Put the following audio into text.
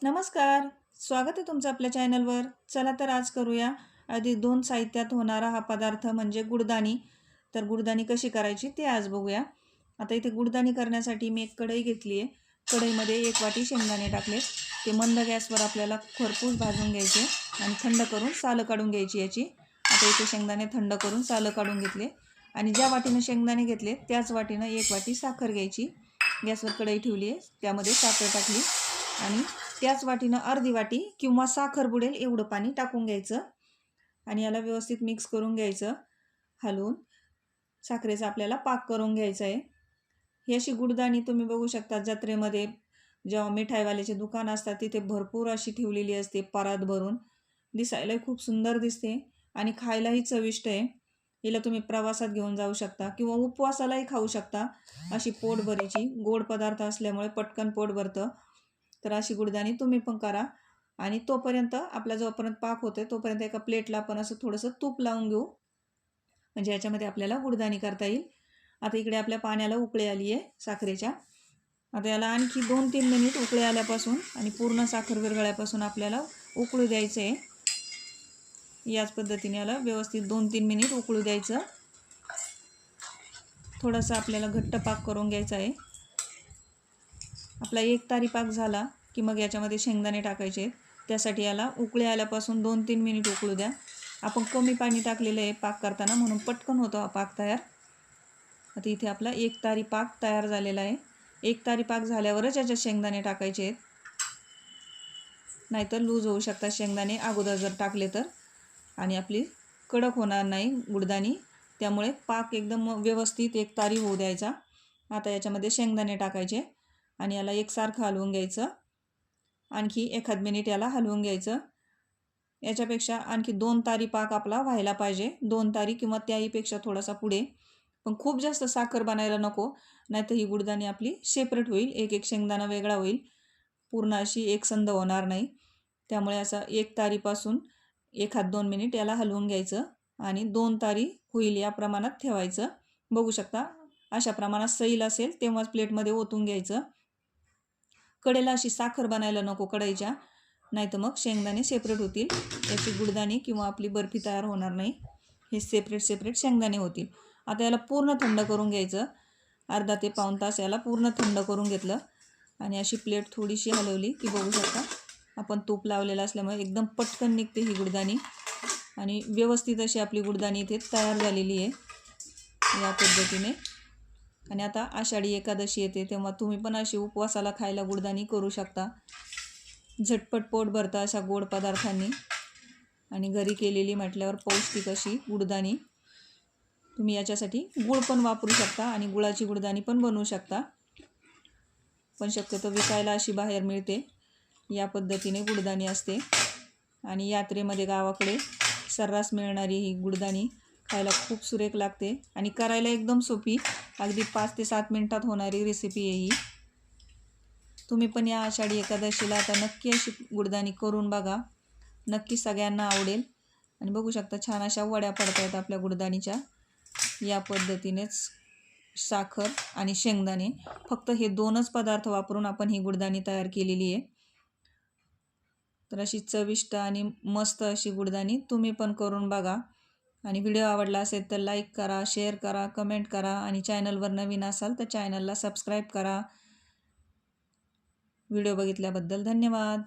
नमस्कार. स्वागत आहे तुमचं आपल्या चॅनलवर. चला तर आज करूया आधी 2 साहित्यात होणारा हा पदार्थ म्हणजे गुडदाणी. तर गुडदाणी कशी करायची ते आज बघूया. आता इथे गुडदाणी करण्यासाठी मी एक कढई घेतली आहे. कढईमध्ये 1 वाटी शेंगदाणे टाकले. ते मंद गॅसवर आपल्याला खरपूस भाजून घ्यायचे आणि थंड करून सालं काढून घ्यायची याची. आता इथे शेंगदाणे थंड करून सालं काढून घेतले आणि ज्या वाटीनं शेंगदाणे घेतले त्याच वाटीनं 1 वाटी साखर घ्यायची. गॅसवर कढई ठेवली आहे. त्यामध्ये साखर टाकली आणि त्याच वाटीनं अर्धी वाटी किंवा साखर बुडेल एवढं पाणी टाकून घ्यायचं आणि याला व्यवस्थित मिक्स करून घ्यायचं. हलवून साखरेचा आपल्याला पाक करून घ्यायचा आहे. ही अशी गुडदाणी तुम्ही बघू शकता जत्रेमध्ये जेव्हा मिठाईवाल्याचे दुकान असतात तिथे भरपूर अशी ठेवलेली असते परात भरून. दिसायलाही खूप सुंदर दिसते आणि खायलाही चविष्ट आहे. हिला तुम्ही प्रवासात घेऊन जाऊ शकता किंवा उपवासालाही खाऊ शकता. अशी पोटभरीची गोड पदार्थ असल्यामुळे पटकन पोट भरतं. तर अशी गुडदाणी तुम्ही पण करा आणि तोपर्यंत आपला जोपर्यंत पाक होतोय तोपर्यंत एका प्लेटला आपण असं थोडंसं तूप लावून घेऊ, म्हणजे याच्यामध्ये आपल्याला गुडदाणी करता येईल. आता इकडे आपल्या पाण्याला उकळी आली आहे साखरेच्या. आता याला आणखी 2-3 मिनिट उकळी आल्यापासून आणि पूर्ण साखर विरघळल्यापासून आपल्याला उकळू द्यायचं आहे. याच पद्धतीने याला व्यवस्थित 2-3 मिनिट उकळू द्यायचं. थोडासा आपल्याला घट्ट पाक करून घ्यायचा आहे. आपला 1 तारी पाक झाला की मग याच्यामध्ये शेंगदाणे टाकायचे. त्यासाठी याला उकळी आल्यापासून 2-3 मिनिट उकळू द्या. आपण कमी पाणी टाकलेलं आहे पाक करताना म्हणून पटकन होतो हा पाक तयार. आता इथे आपला 1 तारी पाक तयार झालेला आहे. 1 तारी पाक झाल्यावरच याच्यात शेंगदाणे टाकायचे आहेत, नाहीतर लूज होऊ शकतात शेंगदाणे अगोदर जर टाकले तर, आणि आपली कडक होणार नाही गुडदाणी. त्यामुळे पाक एकदम व्यवस्थित 1 तारी होऊ द्यायचा. आता याच्यामध्ये शेंगदाणे टाकायचे आणि याला एकसारखं हलवून घ्यायचं. आणखी 1 मिनिट याला हलवून घ्यायचं. याच्यापेक्षा आणखी 2 तारी पाक आपला व्हायला पाहिजे. 2 तारी किंवा त्याहीपेक्षा थोडासा पुढे. पण खूप जास्त साखर बनायला नको, नाहीतर ही गुडदाणी आपली सेपरेट होईल. एक शेंगदाणा वेगळा होईल, पूर्ण अशी एकसंध होणार नाही. त्यामुळे असं 1 तारीपासून 1-2 मिनिट याला हलवून घ्यायचं आणि 2 तारी होईल या प्रमाणात ठेवायचं. बघू शकता अशा प्रमाणात सैल असेल तेव्हाच प्लेटमध्ये ओतून घ्यायचं. कडेला अशी साखर बनायला नको कढईच्या, नाहीतर मग शेंगदाणे सेपरेट होतील. याची गुडदाणी किंवा आपली बर्फी तयार होणार नाही. हे सेपरेट शेंगदाणे होतील. आता याला पूर्ण थंड करून घ्यायचं. अर्धा ते पाऊण तास याला पूर्ण थंड करून घेतलं आणि अशी प्लेट थोडीशी हलवली की बघू शकता आपण तूप लावलेलं असल्यामुळे एकदम पटकन निघते ही गुडदाणी आणि व्यवस्थित अशी आपली गुडदाणी इथे तयार झालेली आहे या पद्धतीने. आणि आता आषाढी एकादशी येते तेव्हा तुम्ही पण अशी उपवासाला खायला गुडदाणी करू शकता. झटपट पोट भरतं अशा गोड पदार्थांनी आणि घरी केलेली म्हटल्यावर पौष्टिक अशी गुडदाणी. तुम्ही याच्यासाठी गूळ पण वापरू शकता आणि गुळाची गुडदाणी पण बनवू शकता, पण शक्यतो विकायला अशी बाहेर मिळते. या पद्धतीने गुडदाणी असते आणि यात्रेमध्ये गावाकडे सर्रास मिळणारी ही गुडदाणी खायला खूप सुरेख लागते आणि करायला एकदम सोपी. अगदी 5 ते 7 मिनिटात होणारी रेसिपी आहे ही. तुम्ही पण या आषाढी एकादशीला आता नक्की अशी गुडदाणी करून बघा. नक्की सगळ्यांना आवडेल. आणि बघू शकता छान अशा वड्या पडत आहेत आपल्या गुडदाणीच्या. या पद्धतीनेच साखर आणि शेंगदाणे, फक्त हे 2च पदार्थ वापरून आपण ही गुडदाणी तयार केलेली आहे. तर अशी चविष्ट आणि मस्त अशी गुडदाणी तुम्ही पण करून बघा. आणि व्हिडिओ आवडला असेल तर लाईक करा, शेअर करा, कमेंट करा आणि चॅनलवर नवीन असाल तर चॅनलला सबस्क्राईब करा. व्हिडिओ बघितल्याबद्दल धन्यवाद.